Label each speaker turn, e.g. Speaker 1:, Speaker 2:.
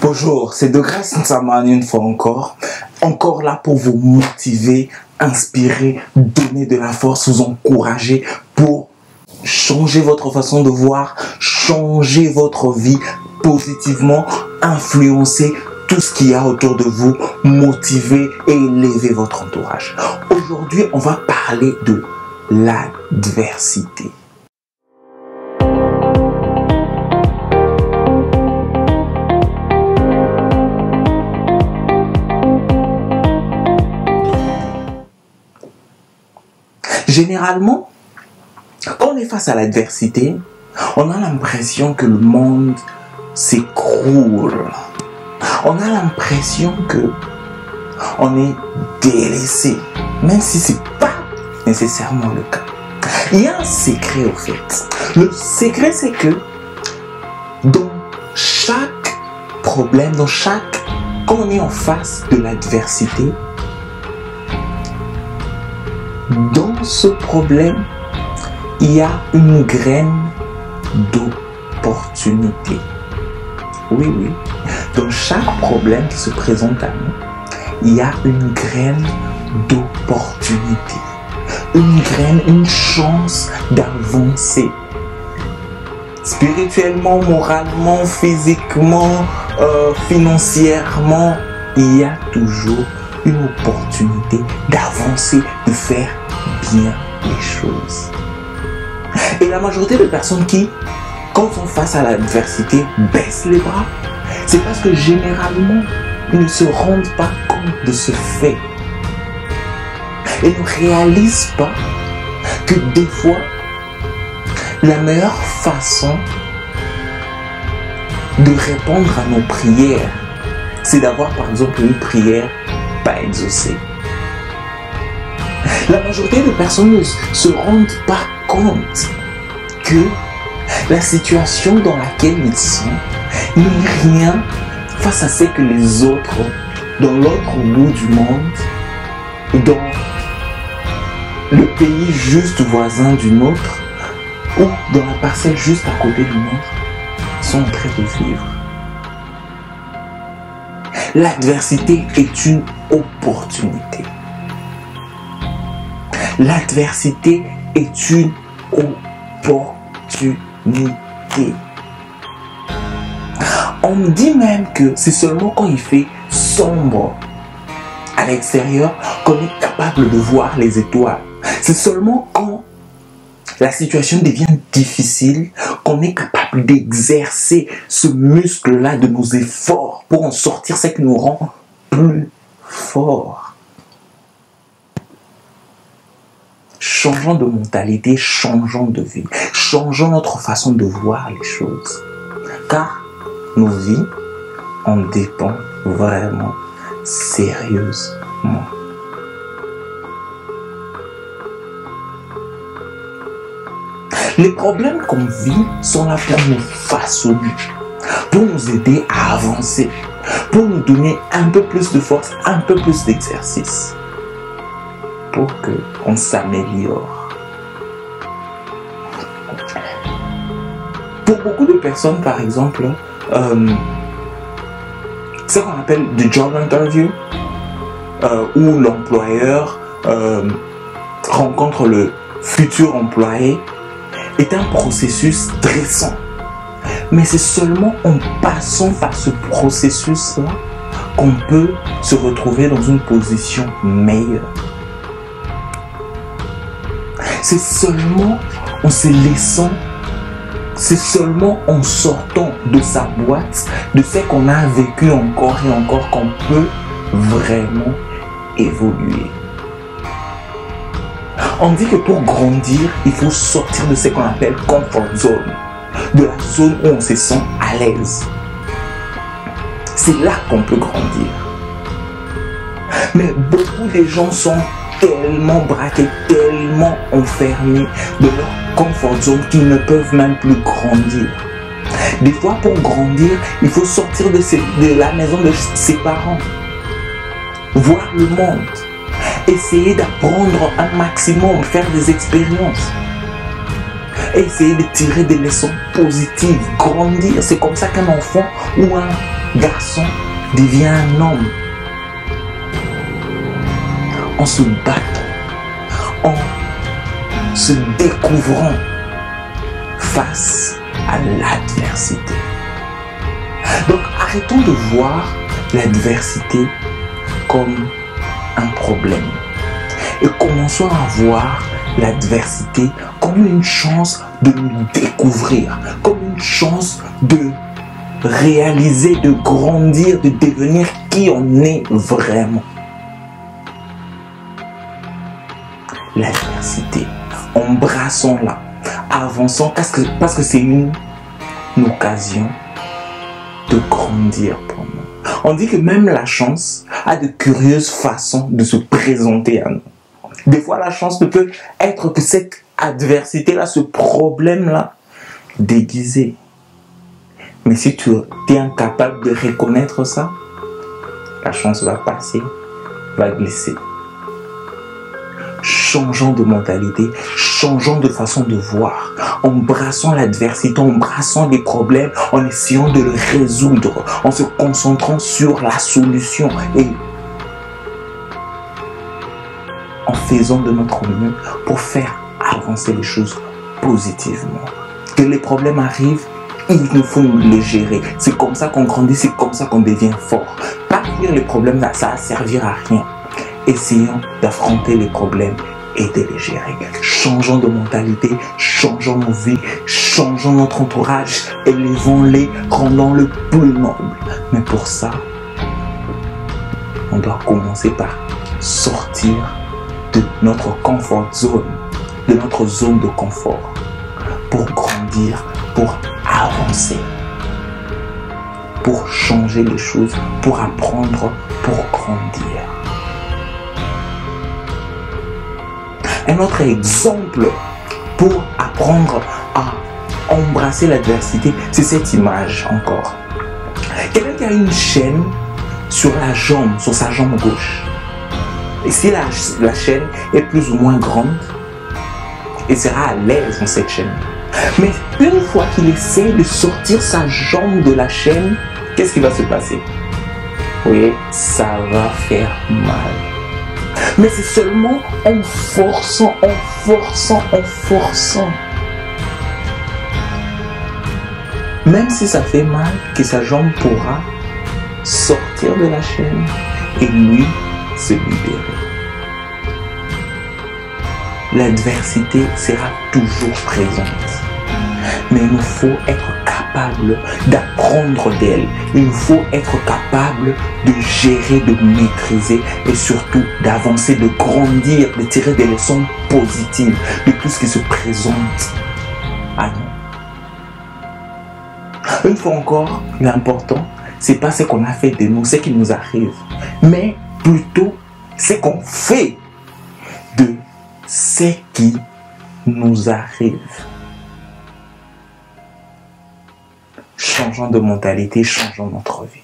Speaker 1: Bonjour, c'est Degrâce Nsaman une fois encore là pour vous motiver, inspirer, donner de la force, vous encourager pour changer votre façon de voir, changer votre vie positivement, influencer tout ce qu'il y a autour de vous, motiver et élever votre entourage. Aujourd'hui, on va parler de l'adversité. Généralement, quand on est face à l'adversité, on a l'impression que le monde s'écroule. On a l'impression que on est délaissé, même si ce n'est pas nécessairement le cas. Il y a un secret au fait. Le secret, c'est que dans chaque problème, quand on est en face de l'adversité, dans ce problème, il y a une graine d'opportunité. Oui. Dans chaque problème qui se présente à nous, il y a une graine d'opportunité. Une graine, une chance d'avancer. Spirituellement, moralement, physiquement, financièrement, il y a toujours une opportunité d'avancer, de faire bien les choses. Et la majorité de personnes qui, quand sont face à l'adversité, baissent les bras, c'est parce que généralement, ils ne se rendent pas compte de ce fait. Et ne réalisent pas que des fois, la meilleure façon de répondre à nos prières, c'est d'avoir par exemple une prière pas exaucée. La majorité des personnes ne se rendent pas compte que la situation dans laquelle ils sont n'est rien face à ce que les autres, dans l'autre bout du monde, dans le pays juste voisin du nôtre, ou dans la parcelle juste à côté du nôtre, sont en train de vivre. L'adversité est une opportunité. L'adversité est une opportunité. On me dit même que c'est seulement quand il fait sombre à l'extérieur qu'on est capable de voir les étoiles. C'est seulement quand la situation devient difficile qu'on est capable d'exercer ce muscle-là de nos efforts pour en sortir ce qui nous rend plus forts. Changeons de mentalité, changeons de vie, changeons notre façon de voir les choses. Car nos vies en dépendent vraiment sérieusement. Les problèmes qu'on vit sont là pour nous façonner, pour nous aider à avancer, pour nous donner un peu plus de force, un peu plus d'exercice, pour qu'on s'améliore. Pour beaucoup de personnes, par exemple, ce qu'on appelle the job interview, où l'employeur rencontre le futur employé, est un processus stressant. Mais c'est seulement en passant par ce processus-là qu'on peut se retrouver dans une position meilleure. C'est seulement en se laissant, c'est seulement en sortant de sa boîte, de ce qu'on a vécu encore et encore, qu'on peut vraiment évoluer. On dit que pour grandir, il faut sortir de ce qu'on appelle comfort zone, de la zone où on se sent à l'aise. C'est là qu'on peut grandir. Mais beaucoup de gens sont tellement braqués, tellement enfermés de leur comfort zone qu'ils ne peuvent même plus grandir. Des fois, pour grandir, il faut sortir de la maison de ses parents, voir le monde, essayer d'apprendre un maximum, faire des expériences. essayer de tirer des leçons positives, grandir. C'est comme ça qu'un enfant ou un garçon devient un homme en se battant, en se découvrant face à l'adversité. Donc arrêtons de voir l'adversité comme un problème et commençons à voir l'adversité comme une chance de nous découvrir, comme une chance de réaliser, de grandir, de devenir qui on est vraiment. L'adversité, embrassons-la, avançons parce que c'est une occasion de grandir pour nous. On dit que même la chance a de curieuses façons de se présenter à nous. Des fois, la chance ne peut être que cette adversité-là, ce problème-là, déguisé. Mais si tu es incapable de reconnaître ça, la chance va passer, va glisser. Changeons de mentalité, changeons de façon de voir, embrassons l'adversité, embrassons les problèmes, en essayant de le résoudre, en se concentrant sur la solution et en faisant de notre mieux pour faire avancer les choses positivement. Que les problèmes arrivent, il nous faut les gérer. C'est comme ça qu'on grandit, c'est comme ça qu'on devient fort. Pas fuir les problèmes, ça va servir à rien. Essayons d'affronter les problèmes et de les gérer. Changeons de mentalité, changeons nos vies, changeons notre entourage, élevons-les, rendons-le plus noble. Mais pour ça, on doit commencer par sortir de notre comfort zone, de notre zone de confort, pour grandir, pour avancer, pour changer les choses, pour apprendre, pour grandir. Un autre exemple pour apprendre à embrasser l'adversité, c'est cette image encore. Quelqu'un qui a une chaîne sur la jambe, sur sa jambe gauche. Et si la chaîne est plus ou moins grande, il sera à l'aise dans cette chaîne. Mais une fois qu'il essaie de sortir sa jambe de la chaîne, qu'est-ce qui va se passer? Oui, ça va faire mal. Mais c'est seulement en forçant, même si ça fait mal, que sa jambe pourra sortir de la chaîne et lui se libérer. L'adversité sera toujours présente, mais il nous faut être capable d'apprendre d'elle. Il nous faut être capable de gérer, de maîtriser et surtout d'avancer, de grandir, de tirer des leçons positives de tout ce qui se présente à nous. Une fois encore, l'important, c'est pas ce qu'on a fait de nous, ce qui nous arrive, mais plutôt ce qu'on fait de ce qui nous arrive. Changeons de mentalité, changeons notre vie.